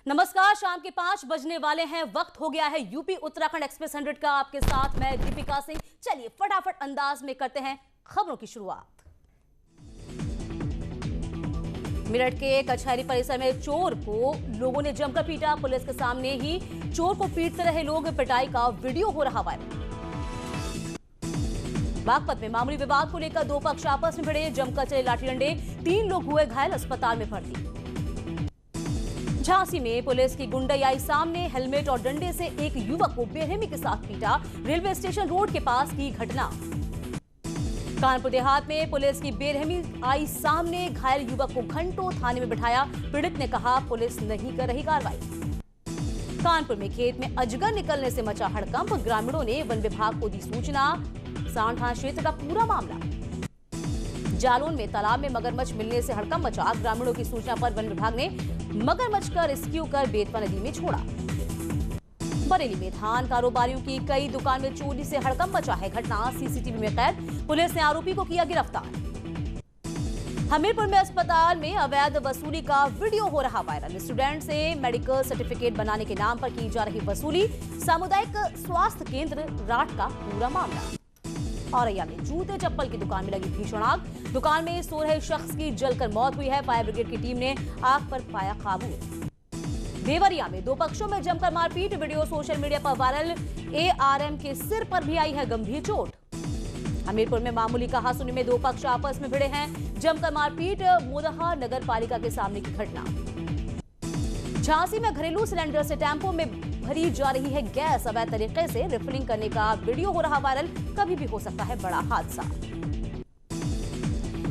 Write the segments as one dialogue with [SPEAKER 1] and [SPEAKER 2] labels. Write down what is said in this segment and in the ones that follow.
[SPEAKER 1] नमस्कार, शाम के 5 बजने वाले हैं। वक्त हो गया है यूपी उत्तराखंड एक्सप्रेस 100 का। आपके साथ मैं दीपिका सिंह। चलिए फटाफट अंदाज में करते हैं खबरों की शुरुआत। मेरठ के कचहरी परिसर में चोर को लोगों ने जमकर पीटा। पुलिस के सामने ही चोर को पीटते रहे लोग। पिटाई का वीडियो हो रहा वायरल। बागपत में मामूली विवाद को लेकर दो पक्ष आपस में भिड़े। जमकर चले लाठी डंडे, 3 लोग हुए घायल, अस्पताल में भर्ती। झांसी में पुलिस की गुंडाई आई सामने। हेलमेट और डंडे से एक युवक को बेरहमी के साथ पीटा। रेलवे स्टेशन रोड के पास की घटना। कानपुर देहात में पुलिस की बेरहमी आई सामने। घायल युवक को घंटों थाने में बिठाया। पीड़ित ने कहा पुलिस नहीं कर रही कार्रवाई। कानपुर में खेत में अजगर निकलने से मचा हड़कंप। ग्रामीणों ने वन विभाग को दी सूचना। सांड थाना क्षेत्र का पूरा मामला। जालौन में तालाब में मगरमच्छ मिलने से हड़कंप मचा। ग्रामीणों की सूचना पर वन विभाग ने मगरमच्छ का रेस्क्यू कर बेतवा नदी में छोड़ा। बरेली में धान कारोबारियों की कई दुकान में चोरी से हड़कंप मचा है। घटना सीसीटीवी में कैद। पुलिस ने आरोपी को किया गिरफ्तार। हमीरपुर में अस्पताल में अवैध वसूली का वीडियो हो रहा वायरल। स्टूडेंट से मेडिकल सर्टिफिकेट बनाने के नाम पर की जा रही वसूली। सामुदायिक स्वास्थ्य केंद्र राट का पूरा मामला। औरैया में जूते चप्पल की दुकान में लगी भीषण आग। दुकान में सो रहे शख्स की जलकर मौत हुई है। फायर ब्रिगेड की टीम ने आग पर पाया काबू। देवरिया में दो पक्षों में जमकर मारपीट। वीडियो सोशल मीडिया पर वायरल। एआरएम के सिर पर भी आई है गंभीर चोट। हमीरपुर में मामूली कहासुनी में दो पक्ष आपस में भिड़े हैं। जमकर मारपीट। मोदहा नगर पालिका के सामने की घटना। झांसी में घरेलू सिलेंडर से टेम्पो में भरी जा रही है गैस। अवैध तरीके से रिफिलिंग करने का वीडियो हो रहा वायरल। कभी भी हो सकता है बड़ा हादसा।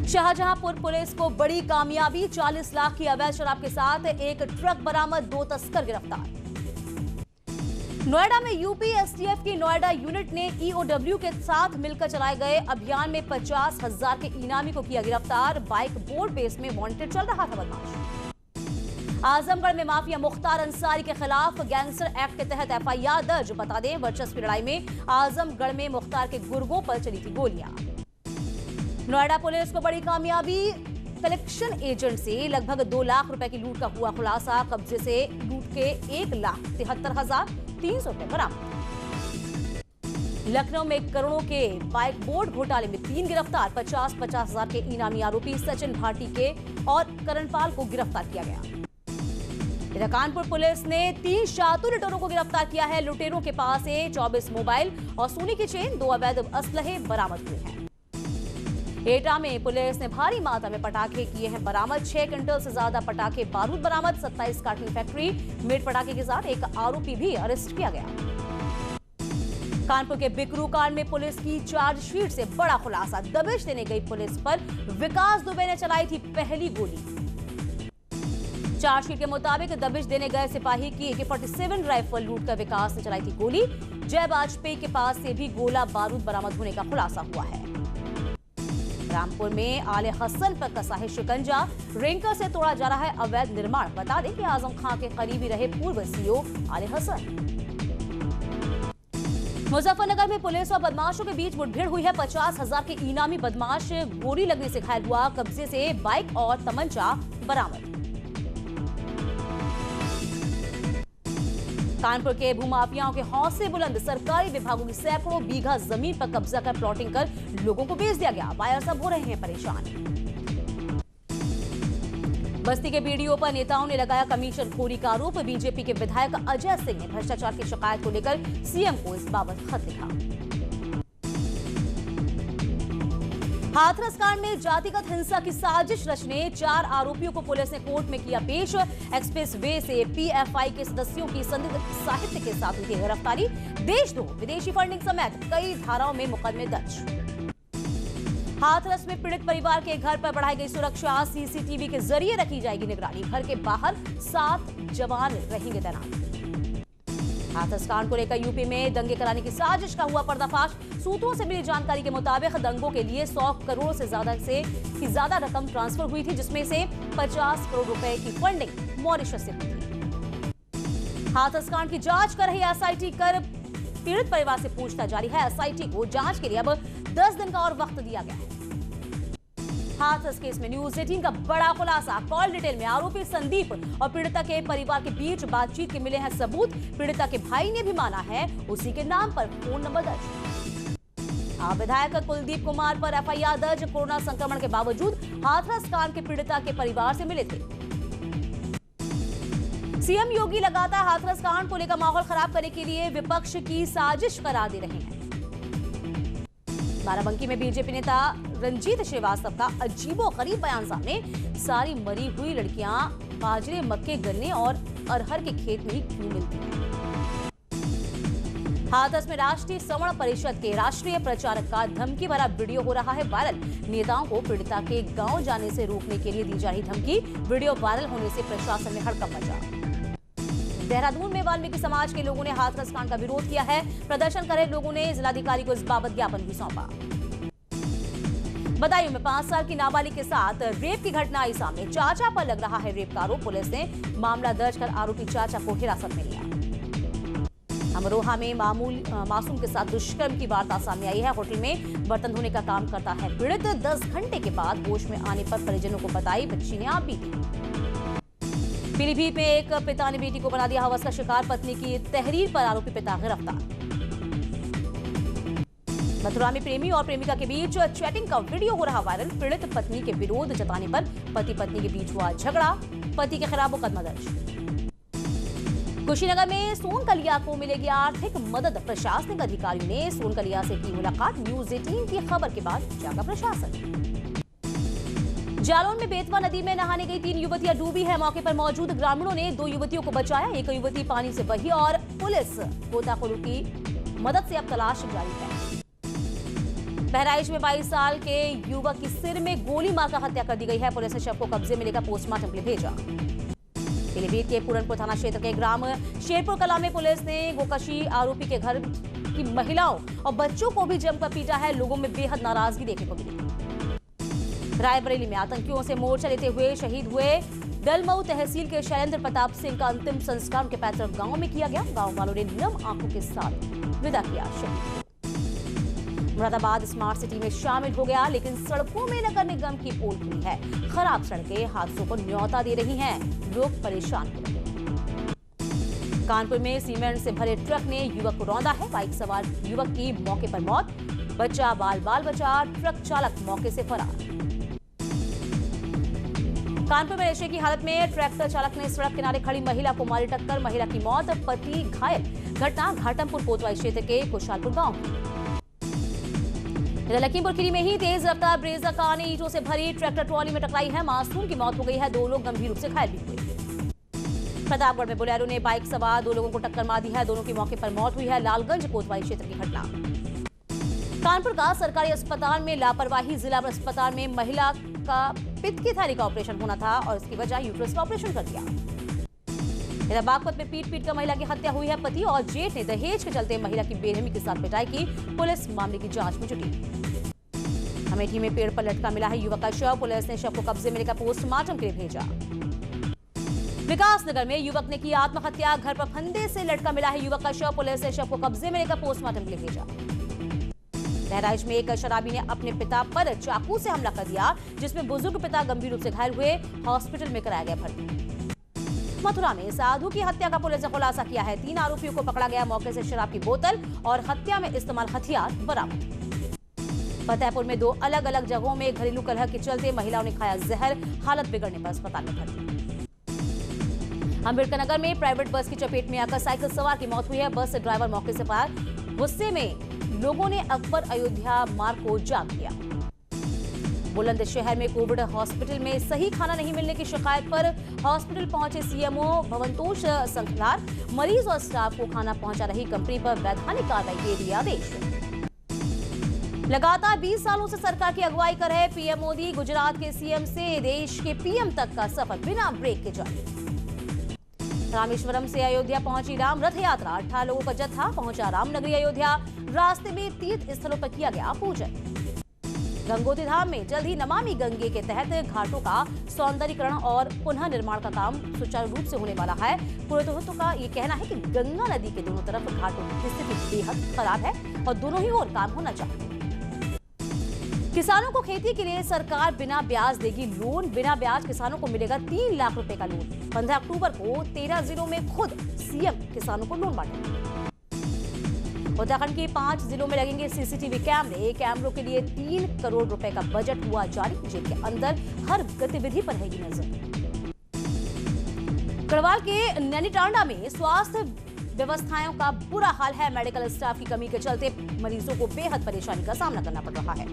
[SPEAKER 1] शाहजहांपुर पुलिस को बड़ी कामयाबी। 40 लाख की अवैध शराब के साथ एक ट्रक बरामद। 2 तस्कर गिरफ्तार। नोएडा में यूपी एसटीएफ की नोएडा यूनिट ने ईओडब्ल्यू के साथ मिलकर चलाए गए अभियान में 50,000 के इनामी को किया गिरफ्तार। बाइक बोर्ड बेस में वांटेड चल रहा था बदमाश। आजमगढ़ में माफिया मुख्तार अंसारी के खिलाफ गैंगस्टर एक्ट के तहत एफआईआर दर्ज। बता दें, वर्चस्व की लड़ाई में आजमगढ़ में मुख्तार के गुर्गों पर चली थी गोलियां। नोएडा पुलिस को बड़ी कामयाबी। कलेक्शन एजेंट से लगभग 2 लाख रुपए की लूट का हुआ खुलासा। कब्जे से लूट के 1,73,300 रुपए बरामद। लखनऊ में करोड़ों के बाइक बोर्ड घोटाले में 3 गिरफ्तार। 50-50 हजार के इनामी आरोपी सचिन भाटी के और करणपाल को गिरफ्तार किया गया। इधर कानपुर पुलिस ने 3 शातुर लुटेरों को गिरफ्तार किया है। लुटेरों के पास से 24 मोबाइल और सोने की चेन, 2 अवैध असलहे बरामद हुए हैं। एटा में पुलिस ने भारी मात्रा में पटाखे किए हैं बरामद। 6 क्विंटल से ज्यादा पटाखे बारूद बरामद। 27 कार्टन फैक्ट्री मेड पटाखे के साथ एक आरोपी भी अरेस्ट किया गया। कानपुर के बिकरू कांड में पुलिस की चार्जशीट से बड़ा खुलासा। दबिश देने गई पुलिस पर विकास दुबे ने चलाई थी पहली गोली। चार्जशीट के मुताबिक दबिश देने गए सिपाही की AK-47 राइफल लूट कर विकास ने चलाई थी गोली। जय वाजपेयी के पास से भी गोला बारूद बरामद होने का खुलासा हुआ है। रामपुर में आले हसन पर कसा है शिकंजा। रेंकर से तोड़ा जा रहा है अवैध निर्माण। बता दें कि आजम खान के करीबी रहे पूर्व सीओ आले हसन। मुजफ्फरनगर में पुलिस और बदमाशों के बीच मुठभेड़ हुई है। 50,000 के इनामी बदमाश गोली लगने से घायल हुआ। कब्जे से बाइक और तमंचा बरामद। कानपुर के भूमाफियाओं के हौसले बुलंद। सरकारी विभागों की सैकड़ों बीघा जमीन पर कब्जा कर प्लॉटिंग कर लोगों को बेच दिया गया। बायर सब हो रहे हैं परेशान। बस्ती के बीडीओ पर नेताओं ने लगाया कमीशन खोरी का आरोप। बीजेपी के विधायक अजय सिंह ने भ्रष्टाचार की शिकायत को लेकर सीएम को इस बाबत खत लिखा। हाथरस कांड में जातिगत हिंसा की साजिश रचने 4 आरोपियों को पुलिस ने कोर्ट में किया पेश। एक्सप्रेस वे से पीएफआई के सदस्यों की संदिग्ध साहित्य के साथ हुई थी गिरफ्तारी। देशद्रोह, विदेशी फंडिंग समेत कई धाराओं में मुकदमे दर्ज। हाथरस में पीड़ित परिवार के घर पर बढ़ाई गई सुरक्षा। सीसीटीवी के जरिए रखी जाएगी निगरानी। घर के बाहर 7 जवान रहेंगे तैनात। हाथरस कांड को लेकर यूपी में दंगे कराने की साजिश का हुआ पर्दाफाश। सूत्रों से मिली जानकारी के मुताबिक दंगों के लिए 100 करोड़ से ज्यादा रकम ट्रांसफर हुई थी, जिसमें से 50 करोड़ रुपए की फंडिंग मॉरिशस से हुई थी। हाथरस कांड की जांच कर रही एसआईटी कर पीड़ित परिवार से पूछताछ जारी है। एसआईटी को जांच के लिए अब 10 दिन का और वक्त दिया गया है। हाथरस केस में न्यूज 18 का बड़ा खुलासा। कॉल डिटेल में आरोपी संदीप और पीड़िता के परिवार के बीच बातचीत के मिले हैं सबूत। पीड़िता के भाई ने भी माना है उसी के नाम पर फोन नंबर दर्ज। विधायक कुलदीप कुमार पर एफआईआर दर्ज। कोरोना संक्रमण के बावजूद हाथरस कांड के पीड़िता के परिवार से मिले थे। सीएम योगी लगातार हाथरस कांड को लेकर माहौल खराब करने के लिए विपक्ष की साजिश करार दे रहे हैं। बाराबंकी में बीजेपी नेता रंजीत श्रीवास्तव का अजीबोगरीब बयान सामने। सारी मरी हुई लड़कियां बाजरे, मक्के, गन्ने और अरहर के खेत में ही क्यों मिलती हैं? हाथरस में राष्ट्रीय सवर्ण परिषद के राष्ट्रीय प्रचारक का धमकी भरा वीडियो हो रहा है वायरल। नेताओं को पीड़िता के गांव जाने से रोकने के लिए दी जा रही धमकी। वीडियो वायरल होने से प्रशासन में हड़कंप मचा। देहरादून में वाल्मीकि समाज के लोगों ने हाथरस कांड का विरोध किया है। प्रदर्शन कर रहे लोगों ने जिलाधिकारी को इस बाबत ज्ञापन भी सौंपा। बदायूं में 5 साल की नाबालिग के साथ रेप की घटना आई सामने। चाचा पर लग रहा है रेप का आरोप। पुलिस ने मामला दर्ज कर आरोपी चाचा को हिरासत में लिया। अमरोहा में मासूम के साथ दुष्कर्म की वार्ता सामने आई है। होटल में बर्तन धोने का काम करता है पीड़ित। 10 घंटे के बाद होश में आने पर परिजनों को बताई बच्ची ने आप बीती। पीलीभीत में एक पिता ने बेटी को बना दिया हवस का शिकार। पत्नी की तहरीर पर आरोपी पिता गिरफ्तार। मथुरा में प्रेमी और प्रेमिका के बीच चैटिंग का वीडियो हो रहा वायरल। पीड़ित पत्नी के विरोध जताने पर पति पत्नी के बीच हुआ झगड़ा। पति के खिलाफ मुकदमा दर्ज। कुशीनगर में सोनकलिया को मिलेगी आर्थिक मदद। प्रशासनिक अधिकारियों ने सोनकलिया से की मुलाकात। न्यूज 18 की खबर के बाद जागा प्रशासन। जालौन में बेतवा नदी में नहाने गई 3 युवतियां डूबी है। मौके पर मौजूद ग्रामीणों ने 2 युवतियों को बचाया। एक युवती पानी से बही और पुलिस गोताखोरों की मदद से अब तलाश जारी है। बहराइच में 22 साल के युवक की सिर में गोली मारकर हत्या कर दी गई है। पुलिस ने शव को कब्जे में लेकर पोस्टमार्टम के लिए भेजा। पीलीभीत के पूरनपुर थाना क्षेत्र के ग्राम शेरपुर कला में पुलिस ने गोकशी आरोपी के घर की महिलाओं और बच्चों को भी जमकर पीटा है। लोगों में बेहद नाराजगी देखने को मिली। रायबरेली में आतंकियों से मोर्चा लेते हुए शहीद हुए डलमऊ तहसील के शैलेंद्र प्रताप सिंह का अंतिम संस्कार उनके पैतृक गांव में किया गया। गांव वालों ने नम आंखों के साथ विदा किया शहीद। मुरादाबाद स्मार्ट सिटी में शामिल हो गया, लेकिन सड़कों में नगर निगम की पोल खुली है। खराब सड़कें हादसों को न्योता दे रही हैं। लोग परेशान हो रहे हैं। कानपुर में सीमेंट से भरे ट्रक ने युवक को रौंदा है। बाइक सवार युवक की मौके पर मौत। बच्चा बाल बचा। ट्रक चालक मौके से फरार। कानपुर में नशे की हालत में ट्रैक्टर चालक ने सड़क किनारे खड़ी महिला को मारी टक्कर। महिला की मौत, पति घायल। घटना घाटमपुर कोतवाली क्षेत्र के कुशालपुर गांव की। लखीमपुर खीरी में ही तेज रफ्तार ब्रेजा कार ने ईंटों से भरी ट्रैक्टर ट्रॉली में टकराई है। मासूम की मौत हो गई है। 2 लोग गंभीर रूप से घायल भी हुए। प्रतापगढ़ में बोलेरो ने बाइक सवार 2 लोगों को टक्कर मार दी है। दोनों की मौके पर मौत हुई है। लालगंज कोतवाली क्षेत्र की घटना। कानपुर का सरकारी अस्पताल में लापरवाही। जिला अस्पताल में महिला का पित्त की थैली का ऑपरेशन होना था और इसकी वजह यूट्रस का ऑपरेशन कर दिया। इधर बागपत में पीट कर महिला की हत्या हुई है। पति और जेठ ने दहेज के चलते महिला की बेरहमी के साथ पिटाई की। पुलिस मामले की जांच में जुटी। अमेठी में पेड़ पर लटका मिला है युवक का शव। पुलिस ने शव को कब्जे में लेकर पोस्टमार्टम के लिए भेजा। विकासनगर में युवक ने की आत्महत्या। घर पर फंदे से लटका मिला है युवक का शव। पुलिस ने शव को कब्जे में लेकर पोस्टमार्टम के लिए भेजा। बहराइच में एक शराबी ने अपने पिता पर चाकू से हमला कर दिया, जिसमें बुजुर्ग पिता गंभीर रूप से घायल हुए। हॉस्पिटल में कराया गया भर्ती। मथुरा में साधु की हत्या का पुलिस ने खुलासा किया है। 3 आरोपियों को पकड़ा गया। मौके से शराब की बोतल और हत्या में इस्तेमाल हथियार बरामद। फतेहपुर में 2 अलग अलग जगहों में घरेलू कलह के चलते महिलाओं ने खाया जहर। हालत बिगड़ने पर अस्पताल में भर्ती। अम्बेडकर नगर में प्राइवेट बस की चपेट में आकर साइकिल सवार की मौत हुई है। बस ड्राइवर मौके से फरार। गुस्से में लोगों ने अकबर अयोध्या मार्ग को जाम किया। बुलंदशहर में कोविड हॉस्पिटल में सही खाना नहीं मिलने की शिकायत पर हॉस्पिटल पहुंचे सीएमओ भवंतोष संखलार। मरीज और स्टाफ को खाना पहुंचा रही कंपनी पर वैधानिक कार्रवाई के दिए आदेश। लगातार 20 सालों से सरकार की अगुवाई कर रहे पीएम मोदी गुजरात के सीएम से देश के पीएम तक का सफर बिना ब्रेक के जारी। रामेश्वरम से अयोध्या पहुंची राम रथ यात्रा। 18 लोगों का जत्था पहुंचा रामनगरी अयोध्या। रास्ते में तीर्थ स्थलों पर किया गया पूजन। गंगोत्री धाम में जल्द ही नमामि गंगे के तहत घाटों का सौंदर्यीकरण और पुनः निर्माण का काम सुचारू रूप से होने वाला है। पुरोहितों का ये कहना है कि गंगा नदी के दोनों तरफ घाटों की स्थिति बेहद खराब है और दोनों ही ओर काम होना चाहिए। किसानों को खेती के लिए सरकार बिना ब्याज देगी लोन। बिना ब्याज किसानों को मिलेगा 3 लाख रुपए का लोन। 15 अक्टूबर को 13 जिलों में खुद सीएम किसानों को लोन बांटेंगे। उत्तराखंड के 5 जिलों में लगेंगे सीसीटीवी कैमरे। कैमरों के लिए 3 करोड़ रुपए का बजट हुआ जारी, जिनके अंदर हर गतिविधि पर रहेगी नजर। गढ़वाल के नैनीटांडा में स्वास्थ्य व्यवस्थाओं का बुरा हाल है। मेडिकल स्टाफ की कमी के चलते मरीजों को बेहद परेशानी का सामना करना पड़ रहा है।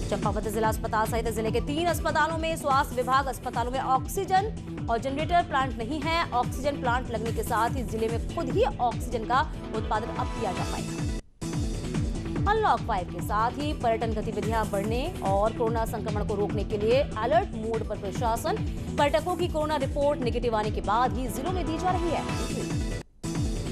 [SPEAKER 1] चंपावत जिला अस्पताल सहित जिले के 3 अस्पतालों में स्वास्थ्य विभाग अस्पतालों में ऑक्सीजन और जनरेटर प्लांट नहीं है। ऑक्सीजन प्लांट लगने के साथ ही जिले में खुद ही ऑक्सीजन का उत्पादन अब किया जा पाएगा। अनलॉक 5 के साथ ही पर्यटन गतिविधियां बढ़ने और कोरोना संक्रमण को रोकने के लिए अलर्ट मोड पर प्रशासन। पर्यटकों की कोरोना रिपोर्ट नेगेटिव आने के बाद ही जिलों में दी जा रही है।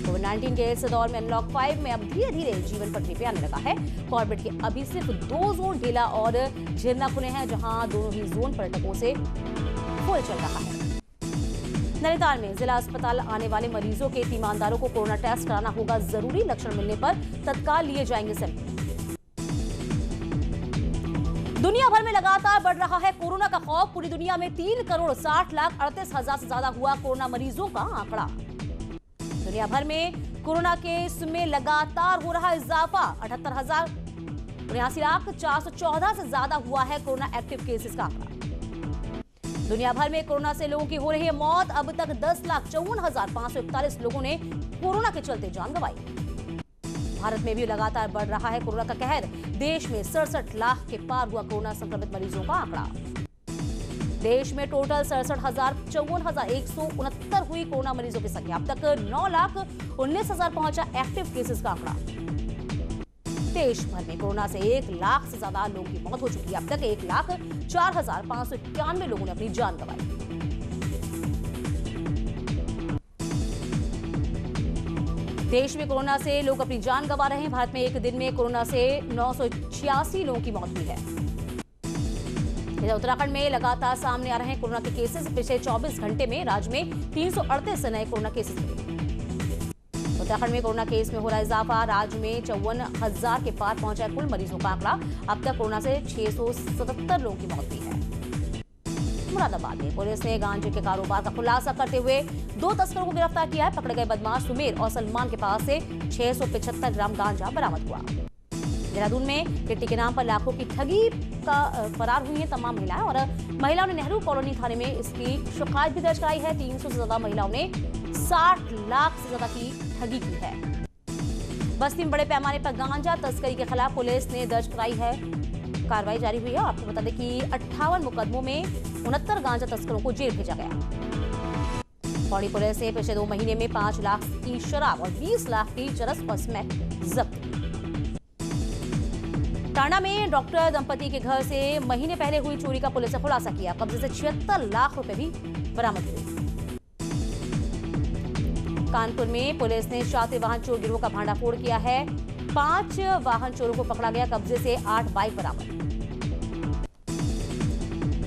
[SPEAKER 1] कोविड-19 के इस दौर में अनलॉक 5 में अब धीरे धीरे जीवन पटरी पे आने लगा है। कॉर्बेट के अभी सिर्फ 2 जोन ढेला और झिरना खुले हैं, जहां दोनों ही जोन पर्यटकों से फुल चल रहा है। नैनीताल में जिला अस्पताल आने वाले मरीजों के तीमानदारों को कोरोना टेस्ट कराना होगा जरूरी। लक्षण मिलने पर तत्काल लिए जाएंगे सैंपल। दुनिया भर में लगातार बढ़ रहा है कोरोना का खौफ। पूरी दुनिया में 3 करोड़ 60 लाख 38 हजार से ज्यादा हुआ कोरोना मरीजों का आंकड़ा। दुनिया भर में कोरोना केस में लगातार हो रहा इजाफा। 78,79 लाख 414 से ज्यादा हुआ है कोरोना एक्टिव केसेस का आंकड़ा। दुनिया भर में कोरोना से लोगों की हो रही है मौत। अब तक 10,54,541 लोगों ने कोरोना के चलते जान गंवाई। भारत में भी लगातार बढ़ रहा है कोरोना का कहर। देश में 67 लाख के पार हुआ कोरोना संक्रमित मरीजों का आंकड़ा। देश में टोटल 67,54,169 हुई कोरोना मरीजों की संख्या। अब तक 9,19,000 पहुंचा एक्टिव केसेस का आंकड़ा। देश भर में कोरोना से 1 लाख से ज्यादा लोगों की मौत हो चुकी है। अब तक 1,04,591 लोगों ने अपनी जान गंवाई। देश में कोरोना से लोग अपनी जान गंवा रहे हैं। भारत में एक दिन में कोरोना से 986 लोगों की मौत हुई है। उत्तराखंड में लगातार सामने आ रहे हैं कोरोना के केसेस। पिछले 24 घंटे में राज्य में 338 नए कोरोना केसेस मिले। उत्तराखंड में कोरोना केस में हो रहा इजाफा। राज्य में 54,000 के पार पहुंचा कुल मरीजों का आंकड़ा। अब तक कोरोना से 677 लोगों की मौत हुई है। मुरादाबाद में पुलिस ने गांजे के कारोबार का खुलासा करते हुए 2 तस्करों को गिरफ्तार किया है। पकड़े गए बदमाश सुमेर और सलमान के पास से 675 ग्राम गांजा बरामद हुआ। देहरादून में किट्टी के नाम पर लाखों की ठगी का फरार हुई हैं तमाम महिलाएं और महिलाओं ने नेहरू कॉलोनी थाने में इसकी शिकायत भी दर्ज कराई है। 300 से ज्यादा महिलाओं ने 60 लाख से ज्यादा की ठगी की है। बस्ती में बड़े पैमाने पर गांजा तस्करी के खिलाफ पुलिस ने दर्ज कराई है। कार्रवाई जारी हुई है। आपको बता दें कि 58 मुकदमों में 69 गांजा तस्करों को जेल भेजा गया। पौड़ी पुलिस ने पिछले 2 महीने में 5 लाख की शराब और 20 लाख की चरस और स्मैक जब्त की। टांडा में डॉक्टर दंपति के घर से महीने पहले हुई चोरी का पुलिस ने खुलासा किया। कब्जे से 76 लाख रुपए भी बरामद हुए। कानपुर में पुलिस ने शातिर वाहन चोर गिरोह का भांडाफोड़ किया है। 5 वाहन चोरों को पकड़ा गया। कब्जे से 8 बाइक बरामद।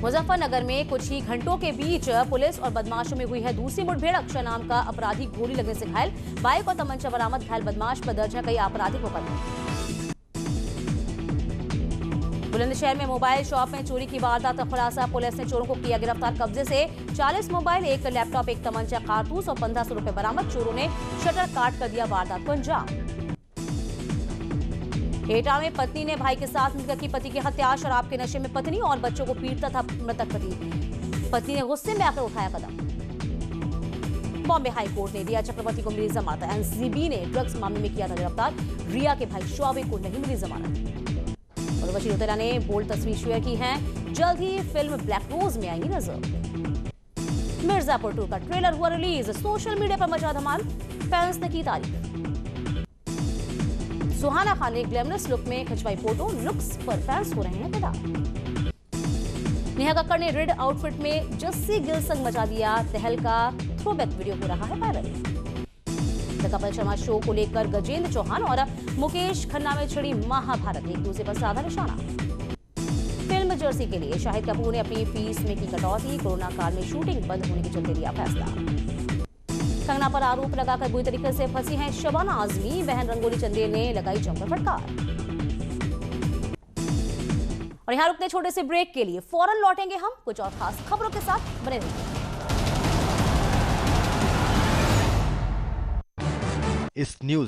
[SPEAKER 1] मुजफ्फरनगर में कुछ ही घंटों के बीच पुलिस और बदमाशों में हुई है दूसरी मुठभेड़। अक्षय नाम का अपराधी गोली लगने से घायल। बाइक और तमंचा बरामद। घायल बदमाश पर दर्ज है कई आपराधिक मुकदमे। बुलंदशहर में मोबाइल शॉप में चोरी की वारदात का खुलासा। पुलिस ने चोरों को किया गिरफ्तार। कब्जे से 40 मोबाइल, 1 लैपटॉप, 1 तमंचा, कारतूस और 1500 रुपए बरामद। चोरों ने शटर काट कर दिया वारदात को अंजाम। एटा में पत्नी ने भाई के साथ मिलकर की पति की हत्या। शराब के नशे में पत्नी और बच्चों को पीटता था मृतक पति। पत्नी ने गुस्से में आकर उठाया कदम। बॉम्बे हाई कोर्ट ने रिया चक्रवर्ती को मिली जमानत। एनसीबी ने ड्रग्स मामले में किया था गिरफ्तार। रिया के भाई शौविक को नहीं मिली जमानत। उर्वशी रौतेला ने बोल्ड तस्वीर शेयर की है। जल्द ही फिल्म ब्लैक रोज में आएगी नजर। मिर्जापुर 2 का ट्रेलर हुआ रिलीज। सोशल मीडिया पर मचा धमाल। फैंस ने की तारीफ। सुहाना खान ने ग्लैमरस लुक में खिंचवाई फोटो। लुक्स पर फैंस हो रहे हैं फिदा। नेहा कक्कड़ ने रेड आउटफिट में जस्सी गिल संग मचा दिया तहलका। थ्रोबैक वीडियो हो रहा है viral. The Kapil Sharma show को लेकर गजेंद्र चौहान और मुकेश खन्ना में छिड़ी महाभारत। एक दूसरे पर साधा निशाना। फिल्म जर्सी के लिए शाहिद कपूर ने अपनी फीस में की कटौती। कोरोना काल में शूटिंग बंद होने के चलते लिया फैसला। कंगना पर आरोप लगाकर बुरी तरीके से फंसी हैं शबाना आजमी। बहन रंगोली चंदेल ने लगाई जमकर फटकार। और यहाँ रुकते छोटे से ब्रेक के लिए, फौरन लौटेंगे हम कुछ और खास खबरों के साथ। बने रहिए।
[SPEAKER 2] इस न्यूज